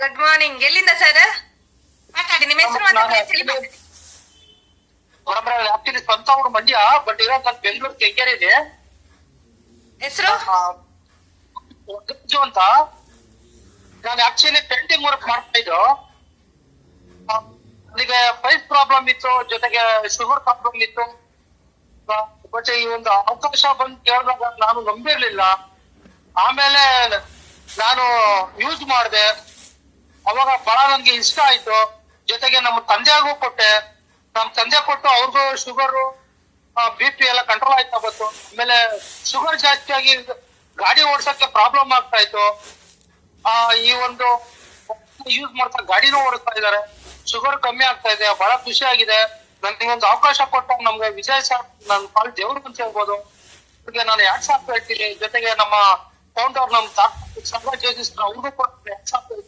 Good morning. ಎಲ್ಲಿಂದ sir? ಮಾತಾಡಿ, ನಿಮ್ಮ ಹೆಸರು ಮತ್ತೆ place ಎಲ್ಲಿ ಬರ್ತದೆ? ಆಕ್ಚುಲಿ ಸ್ವಂತ ಊರು ಮಂಡ್ಯ, ಬಟ್ ಇರೋದು ನಾನು ಬೆಂಗಳೂರು ಕೆಂಗೇರಿಲಿ. ಹೆಸರು ಅಂತ. ನಾನು ಆಕ್ಚುಲಿ ಪೇಂಟಿಂಗ್ ವರ್ಕ್ ಮಾಡ್ತಾ ಇದ್ದು. ನನಗೆ ಪೈಪ್ ಪ್ರಾಬ್ಲಮ್ ಇತ್ತು, ಜೊತೆಗೆ ಶುಗರ್ ಪ್ರಾಬ್ಲಮ್ ಇತ್ತು. ಬಟ್ ಈ ಒಂದು ಅವಕಾಶ ಬಂದು ಕೇಳಿದಾಗ ನಾನು ನಂಬಿರ್ಲಿಲ್ಲ. ಆಮೇಲೆ ನಾನು ಯೂಸ್ ಮಾಡಿದೆ. ಅವಾಗ ಬಹಳ ನನ್ಗೆ ಇಷ್ಟ ಆಯ್ತು. ಜೊತೆಗೆ ನಮ್ಮ ತಂದೆಗೂ ಕೊಟ್ಟೆ. ನಮ್ ತಂದೆ ಕೊಟ್ಟು ಅವ್ರಿಗೂ ಶುಗರು, BP ಎಲ್ಲ ಕಂಟ್ರೋಲ್ ಆಯ್ತಾ ಬಂತು. ಆಮೇಲೆ ಶುಗರ್ ಜಾಸ್ತಿ ಆಗಿ ಗಾಡಿ ಓಡಿಸೋಕೆ ಪ್ರಾಬ್ಲಮ್ ಆಗ್ತಾ ಇತ್ತು. ಈ ಒಂದು ಯೂಸ್ ಮಾಡ್ತಾ ಗಾಡಿನೂ ಓಡಿಸ್ತಾ ಇದಾರೆ. ಶುಗರ್ ಕಮ್ಮಿ ಆಗ್ತಾ ಇದೆ. ಬಹಳ ಖುಷಿ ಆಗಿದೆ. ನನ್ಗೆ ಒಂದು ಅವಕಾಶ ಕೊಟ್ಟ ನಮ್ಗೆ ವಿಜಯ್ ಸರ್, ನನ್ ಕಾಲ್ ದೇವ್ರು ಅಂತ ಹೇಳ್ಬೋದು. ನಾನು 2 ಸಾವಿರ ಹೇಳ್ತೀನಿ. ಜೊತೆಗೆ ನಮ್ಮ ಫೌಂಡರ್, ನಮ್ ಸಂಘ ಜೋಜಿಸ್ತಾರೆ, ಅವ್ರಿಗೂ ಕೊಟ್ಟು 2 ಸಾವಿರ